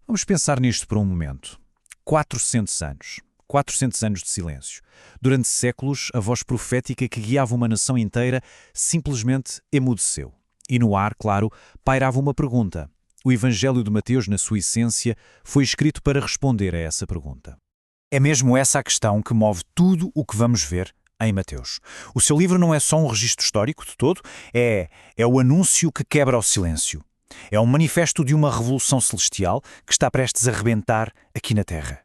Vamos pensar nisto por um momento. 400 anos. 400 anos de silêncio. Durante séculos, a voz profética que guiava uma nação inteira simplesmente emudeceu. E no ar, claro, pairava uma pergunta. O Evangelho de Mateus, na sua essência, foi escrito para responder a essa pergunta. É mesmo essa a questão que move tudo o que vamos ver em Mateus. O seu livro não é só um registro histórico de todo, é o anúncio que quebra o silêncio. É um manifesto de uma revolução celestial que está prestes a rebentar aqui na Terra.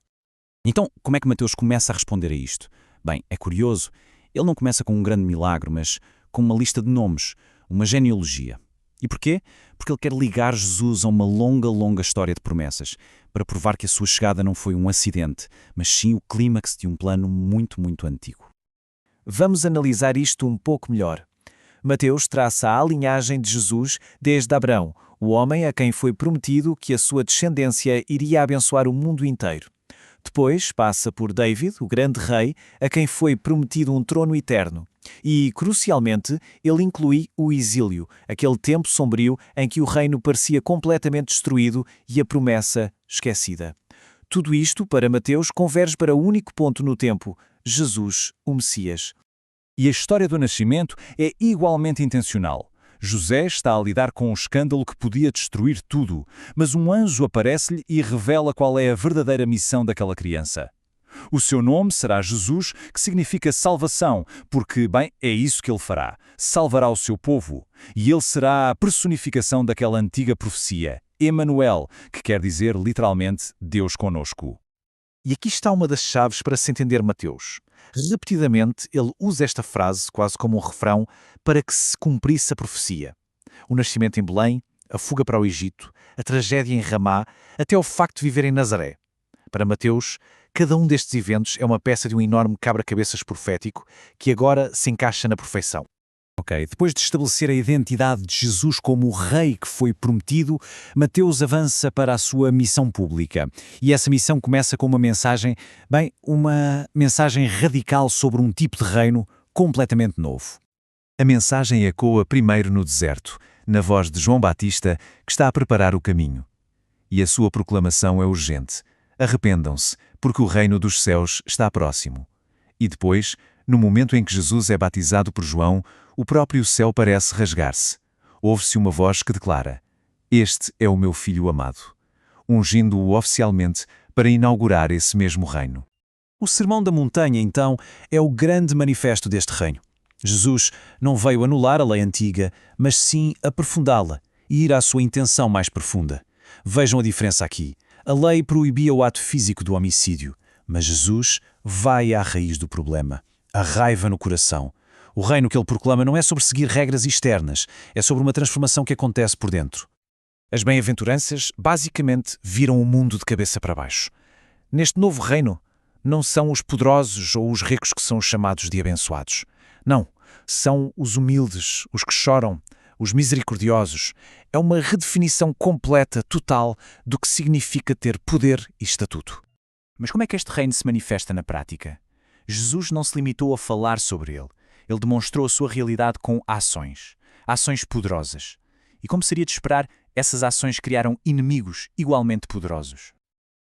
Então, como é que Mateus começa a responder a isto? Bem, é curioso. Ele não começa com um grande milagre, mas com uma lista de nomes, uma genealogia. E porquê? Porque ele quer ligar Jesus a uma longa história de promessas, para provar que a sua chegada não foi um acidente, mas sim o clímax de um plano muito antigo. Vamos analisar isto um pouco melhor. Mateus traça a linhagem de Jesus desde Abraão, o homem a quem foi prometido que a sua descendência iria abençoar o mundo inteiro. Depois passa por David, o grande rei, a quem foi prometido um trono eterno. E, crucialmente, ele inclui o exílio, aquele tempo sombrio em que o reino parecia completamente destruído e a promessa esquecida. Tudo isto, para Mateus, converge para o único ponto no tempo: Jesus, o Messias. E a história do nascimento é igualmente intencional. José está a lidar com um escândalo que podia destruir tudo, mas um anjo aparece-lhe e revela qual é a verdadeira missão daquela criança. O seu nome será Jesus, que significa salvação, porque, bem, é isso que ele fará. Salvará o seu povo. E ele será a personificação daquela antiga profecia, Emanuel, que quer dizer literalmente Deus conosco. E aqui está uma das chaves para se entender Mateus. Repetidamente, ele usa esta frase quase como um refrão para que se cumprisse a profecia. O nascimento em Belém, a fuga para o Egito, a tragédia em Ramá, até o facto de viver em Nazaré. Para Mateus, cada um destes eventos é uma peça de um enorme quebra-cabeças profético que agora se encaixa na perfeição. Depois de estabelecer a identidade de Jesus como o rei que foi prometido, Mateus avança para a sua missão pública. E essa missão começa com uma mensagem radical sobre um tipo de reino completamente novo. A mensagem ecoa primeiro no deserto, na voz de João Batista, que está a preparar o caminho. E a sua proclamação é urgente. Arrependam-se, porque o reino dos céus está próximo. E depois, no momento em que Jesus é batizado por João, o próprio céu parece rasgar-se. Ouve-se uma voz que declara: "Este é o meu Filho amado", ungindo-o oficialmente para inaugurar esse mesmo reino. O Sermão da Montanha, então, é o grande manifesto deste reino. Jesus não veio anular a lei antiga, mas sim aprofundá-la e ir à sua intenção mais profunda. Vejam a diferença aqui. A lei proibia o ato físico do homicídio, mas Jesus vai à raiz do problema, a raiva no coração. O reino que ele proclama não é sobre seguir regras externas, é sobre uma transformação que acontece por dentro. As bem-aventuranças, basicamente, viram o mundo de cabeça para baixo. Neste novo reino, não são os poderosos ou os ricos que são os chamados de abençoados. Não, são os humildes, os que choram, os misericordiosos. É uma redefinição completa, total, do que significa ter poder e estatuto. Mas como é que este reino se manifesta na prática? Jesus não se limitou a falar sobre ele. Ele demonstrou a sua realidade com ações poderosas. E como seria de esperar, essas ações criaram inimigos igualmente poderosos.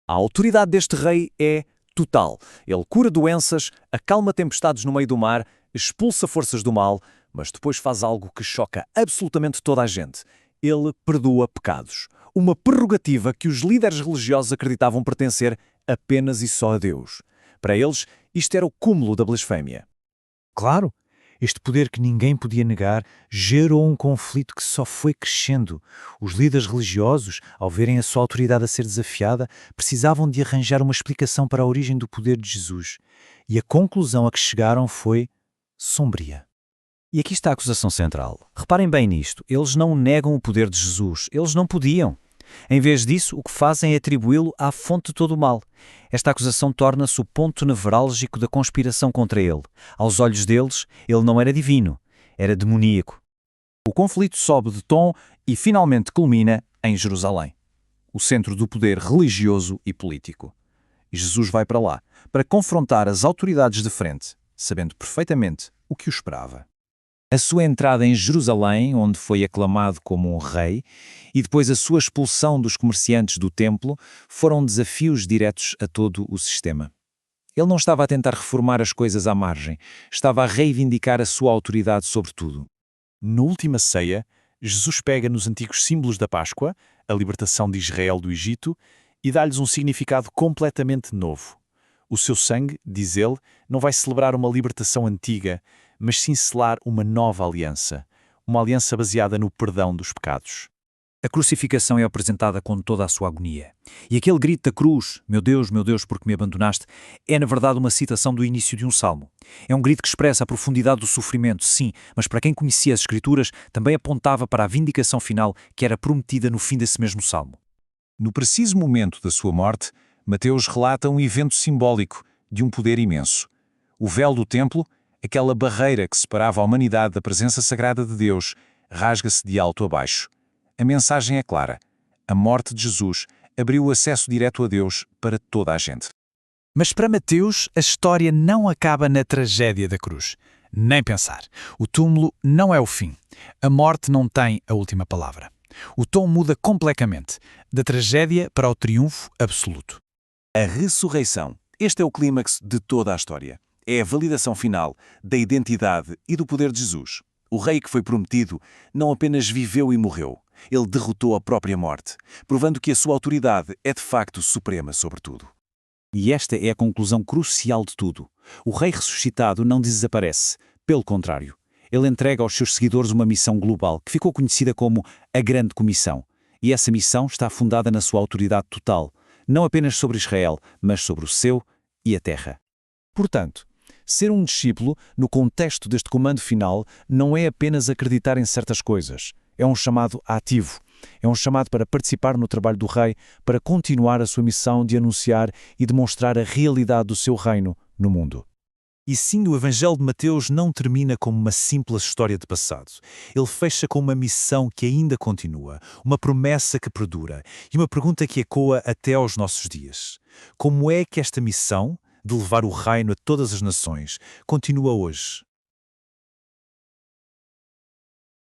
A autoridade deste rei é total. Ele cura doenças, acalma tempestades no meio do mar, expulsa forças do mal, mas depois faz algo que choca absolutamente toda a gente. Ele perdoa pecados. Uma prerrogativa que os líderes religiosos acreditavam pertencer apenas e só a Deus. Para eles, isto era o cúmulo da blasfémia. Claro, este poder que ninguém podia negar gerou um conflito que só foi crescendo. Os líderes religiosos, ao verem a sua autoridade a ser desafiada, precisavam de arranjar uma explicação para a origem do poder de Jesus. E a conclusão a que chegaram foi sombria. E aqui está a acusação central. Reparem bem nisto. Eles não negam o poder de Jesus. Eles não podiam. Em vez disso, o que fazem é atribuí-lo à fonte de todo o mal. Esta acusação torna-se o ponto nevrálgico da conspiração contra ele. Aos olhos deles, ele não era divino, era demoníaco. O conflito sobe de tom e finalmente culmina em Jerusalém, o centro do poder religioso e político. E Jesus vai para lá, para confrontar as autoridades de frente, sabendo perfeitamente o que o esperava. A sua entrada em Jerusalém, onde foi aclamado como um rei, e depois a sua expulsão dos comerciantes do templo foram desafios diretos a todo o sistema. Ele não estava a tentar reformar as coisas à margem, estava a reivindicar a sua autoridade sobre tudo. Na última ceia, Jesus pega nos antigos símbolos da Páscoa, a libertação de Israel do Egito, e dá-lhes um significado completamente novo. O seu sangue, diz ele, não vai celebrar uma libertação antiga, mas sim selar uma nova aliança, uma aliança baseada no perdão dos pecados. A crucificação é apresentada com toda a sua agonia. E aquele grito da cruz, meu Deus, por que me abandonaste, é na verdade uma citação do início de um salmo. É um grito que expressa a profundidade do sofrimento, sim, mas para quem conhecia as Escrituras, também apontava para a vindicação final que era prometida no fim desse mesmo salmo. No preciso momento da sua morte, Mateus relata um evento simbólico de um poder imenso. O véu do templo, aquela barreira que separava a humanidade da presença sagrada de Deus, rasga-se de alto a baixo. A mensagem é clara. A morte de Jesus abriu o acesso direto a Deus para toda a gente. Mas para Mateus, a história não acaba na tragédia da cruz. Nem pensar. O túmulo não é o fim. A morte não tem a última palavra. O tom muda completamente, da tragédia para o triunfo absoluto. A ressurreição. Este é o clímax de toda a história. É a validação final da identidade e do poder de Jesus. O rei que foi prometido não apenas viveu e morreu, ele derrotou a própria morte, provando que a sua autoridade é de facto suprema sobre tudo. E esta é a conclusão crucial de tudo. O rei ressuscitado não desaparece, pelo contrário. Ele entrega aos seus seguidores uma missão global, que ficou conhecida como a Grande Comissão. E essa missão está fundada na sua autoridade total, não apenas sobre Israel, mas sobre o céu e a terra. Portanto, ser um discípulo, no contexto deste comando final, não é apenas acreditar em certas coisas. É um chamado ativo. É um chamado para participar no trabalho do rei, para continuar a sua missão de anunciar e demonstrar a realidade do seu reino no mundo. E sim, o Evangelho de Mateus não termina como uma simples história de passado. Ele fecha com uma missão que ainda continua, uma promessa que perdura e uma pergunta que ecoa até aos nossos dias. Como é que esta missão, de levar o reino a todas as nações, continua hoje?